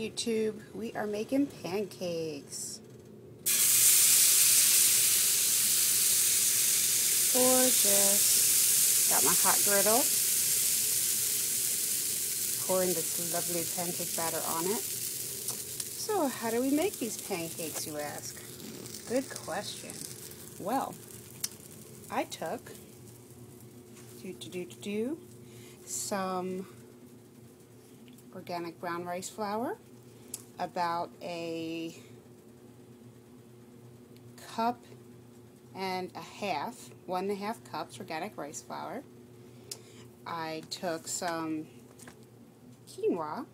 YouTube? We are making pancakes. Gorgeous. Got my hot griddle. Pouring this lovely pancake batter on it. So how do we make these pancakes, you ask? Good question. Well, I took some organic brown rice flour, about a cup and a half, 1.5 cups organic rice flour. I took some quinoa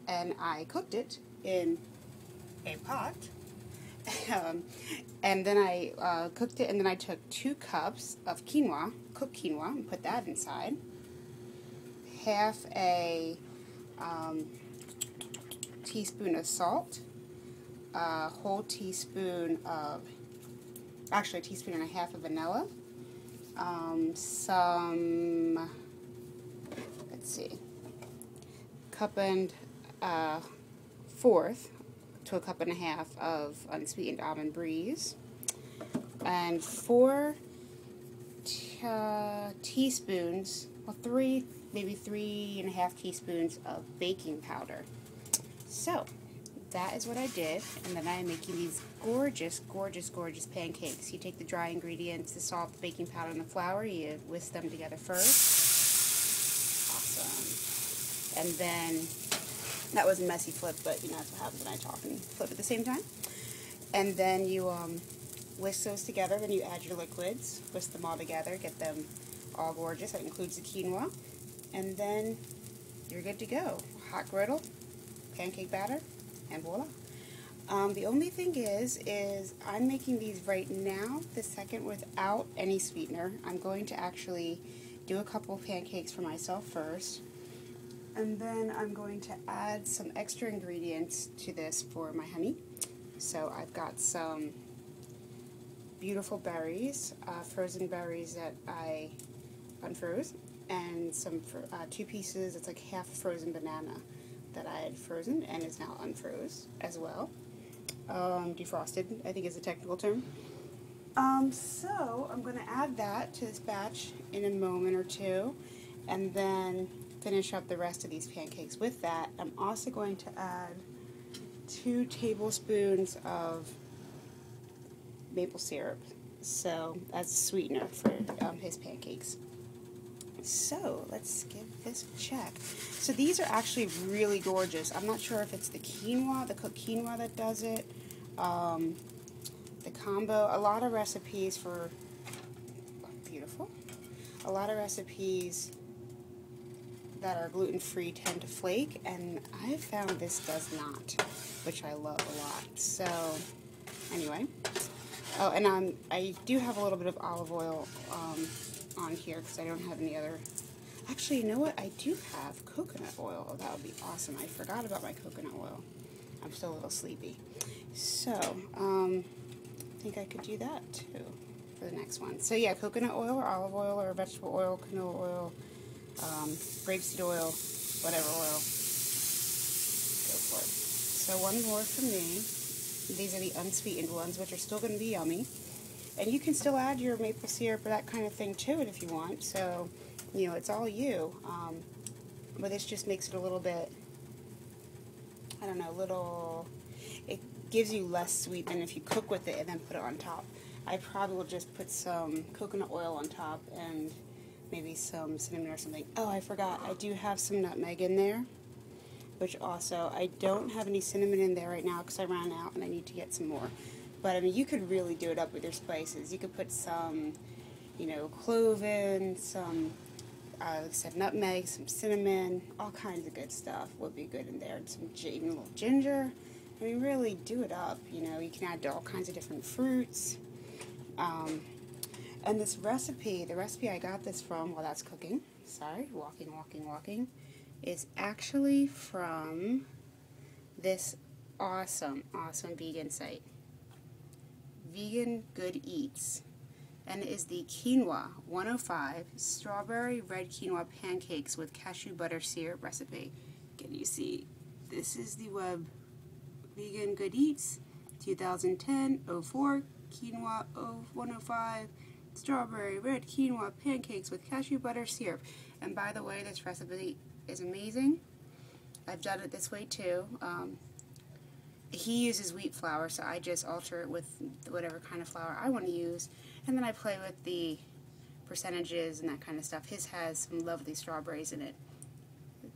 and I cooked it in a pot. And then I cooked it, and then I took 2 cups of quinoa, cooked quinoa, and put that inside. Half a teaspoon of salt, a whole teaspoon of, actually a teaspoon and a half of vanilla, some, let's see, cup and fourth to a cup and a half of unsweetened almond breeze, and 4 teaspoons, well, maybe 3.5 teaspoons of baking powder. So that is what I did, and then I am making these gorgeous, gorgeous, gorgeous pancakes. You take the dry ingredients, the salt, the baking powder, and the flour, you whisk them together first. Awesome. And then, that was a messy flip, but you know that's what happens when I talk and flip at the same time. And then you whisk those together, then you add your liquids, whisk them all together, get them all gorgeous. That includes the quinoa. And then you're good to go. Hot griddle, pancake batter, and voila. The only thing is I'm making these right now, the second, without any sweetener. I'm going to actually do a couple of pancakes for myself first, and then I'm going to add some extra ingredients to this for my honey. So I've got some beautiful berries, frozen berries that I unfroze, and some 2 pieces, it's like half frozen banana that I had frozen and is now unfroze as well. Defrosted, I think is the technical term. So I'm going to add that to this batch in a moment or two, and then finish up the rest of these pancakes with that. I'm also going to add 2 tablespoons of maple syrup, so that's sweetener for his pancakes. So let's give this a check. So these are actually really gorgeous. I'm not sure if it's the quinoa, the cooked quinoa that does it, the combo. A lot of recipes for, beautiful, a lot of recipes that are gluten-free tend to flake, and I've found this does not, which I love a lot. So anyway, oh, and I do have a little bit of olive oil on here because I don't have any other. Actually, you know what? I do have coconut oil. Oh, that would be awesome. I forgot about my coconut oil. I'm still a little sleepy. So, I think I could do that too for the next one. So yeah, coconut oil or olive oil or vegetable oil, canola oil, grapeseed oil, whatever oil. Go for it. So one more from me. These are the unsweetened ones, which are still going to be yummy. And you can still add your maple syrup or that kind of thing to it if you want. So, you know, it's all you. But this just makes it a little bit, I don't know, it gives you less sweet than if you cook with it and then put it on top. I probably will just put some coconut oil on top and maybe some cinnamon or something. Oh, I forgot. I do have some nutmeg in there, which also, I don't have any cinnamon in there right now because I ran out and I need to get some more. But, I mean, you could really do it up with your spices. You could put some, you know, clove in, some, like I said, nutmeg, some cinnamon, all kinds of good stuff would be good in there. Some, even a little ginger. I mean, really do it up. You know, you can add all kinds of different fruits. And this recipe, the recipe I got this from while that's cooking, sorry, walking, is actually from this awesome vegan site. Vegan Good Eats, and it is the Quinoa 105 Strawberry Red Quinoa Pancakes with Cashew Butter Syrup recipe. Can you see This is the Web Vegan Good Eats 2010-04 Quinoa 105 Strawberry Red Quinoa Pancakes with Cashew Butter Syrup. And by the way, this recipe is amazing. I've done it this way too. He uses wheat flour, so I just alter it with whatever kind of flour I want to use. And then I play with the percentages and that kind of stuff. His has some lovely strawberries in it.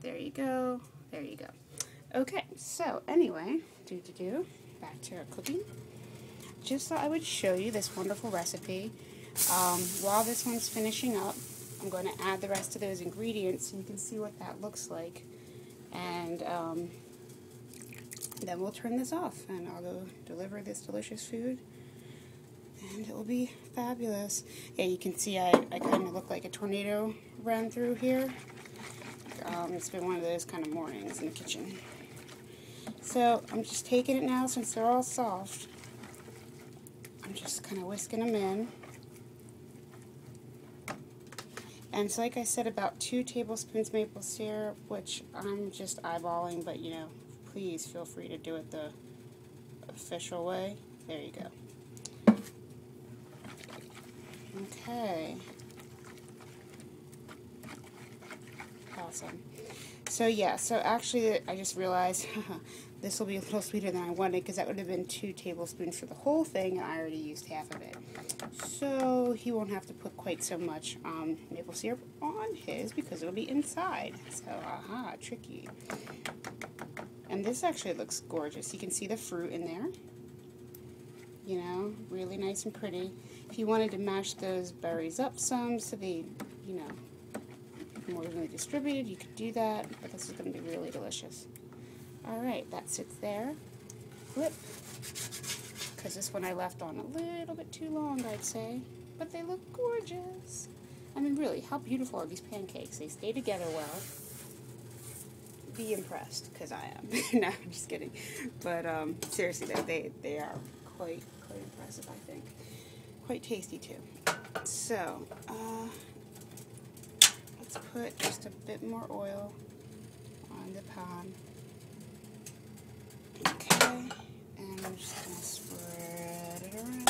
There you go. There you go. Okay, so anyway, back to our cooking. Just thought I would show you this wonderful recipe. While this one's finishing up, I'm going to add the rest of those ingredients so you can see what that looks like. And then we'll turn this off and I'll go deliver this delicious food. And it will be fabulous. Yeah, you can see I kind of look like a tornado ran through here. It's been one of those kind of mornings in the kitchen. So I'm just taking it now since they're all soft. I'm just kind of whisking them in. And so like I said, about 2 tablespoons maple syrup, which I'm just eyeballing, but you know, please feel free to do it the official way. There you go. Okay. Awesome. So yeah, so actually I just realized this will be a little sweeter than I wanted because that would have been 2 tablespoons for the whole thing and I already used half of it. So he won't have to put quite so much maple syrup on his because it'll be inside. So aha, tricky. And this actually looks gorgeous. You can see the fruit in there. You know, really nice and pretty. If you wanted to mash those berries up some so they, you know, more evenly distributed, you could do that, but this is going to be really delicious. Alright, that sits there. Flip. Because this one I left on a little bit too long, I'd say. But they look gorgeous. I mean, really, how beautiful are these pancakes? They stay together well. Be impressed, because I am. No, I'm just kidding. But seriously, they are quite impressive, I think. Quite tasty, too. So, let's put just a bit more oil on the pan. Okay, and I'm just going to spread it around.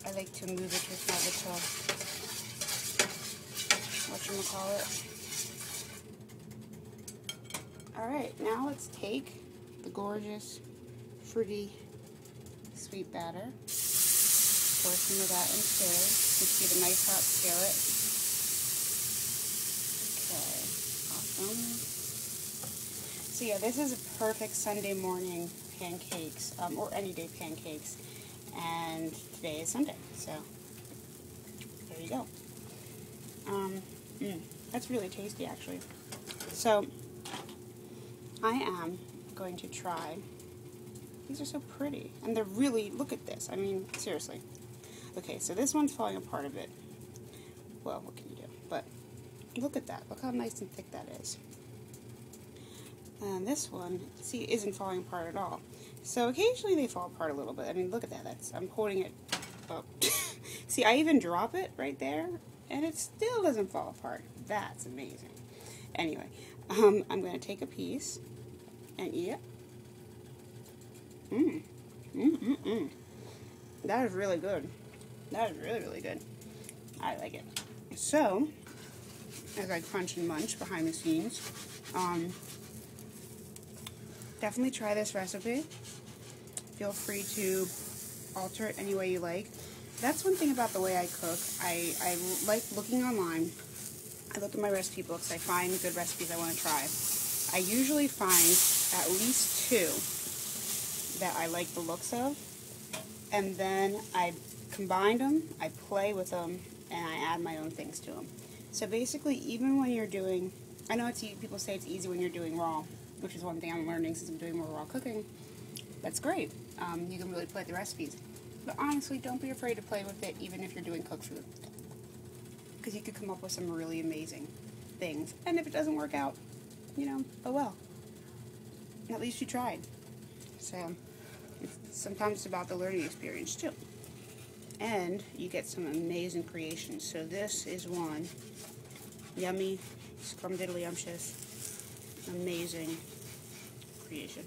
I like to move it with my little, whatchamacallit. Alright, now let's take the gorgeous, fruity, sweet batter. Pour some of that into it. You can see the nice hot skillet. Okay, awesome. So yeah, this is a perfect Sunday morning pancakes, or any day pancakes. And today is Sunday, so there you go. That's really tasty, actually. So I am going to try. These are so pretty, and they're really, look at this. I mean, seriously. Okay, so this one's falling apart a bit. Well, what can you do? But look at that. Look how nice and thick that is. And this one, see, isn't falling apart at all. So occasionally they fall apart a little bit. I mean, look at that. I'm holding it up. See, I even drop it right there, and it still doesn't fall apart. That's amazing. Anyway, I'm going to take a piece and eat it. That is really good. That is really, really good. I like it. So, as I crunch and munch behind the scenes, definitely try this recipe. Feel free to alter it any way you like. That's one thing about the way I cook. I like looking online. I look at my recipe books. I find good recipes I want to try. I usually find at least 2 that I like the looks of, and then I combine them, I play with them, and I add my own things to them. So basically, even when you're doing, I know people say it's easy when you're doing raw, which is one thing I'm learning since I'm doing more raw cooking. That's great. You can really play with the recipes. But honestly, don't be afraid to play with it, even if you're doing cooked food. Because you could come up with some really amazing things. And if it doesn't work out, you know, oh well. At least you tried. So, sometimes it's about the learning experience, too. And you get some amazing creations. So this is one. Yummy, scrumdiddlyumptious. amazing creation.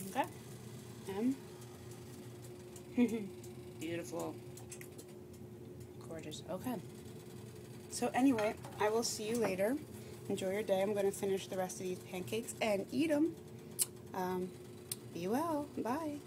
Okay. Beautiful. Gorgeous. Okay. So anyway, I will see you later. Enjoy your day. I'm going to finish the rest of these pancakes and eat them. Be well. Bye.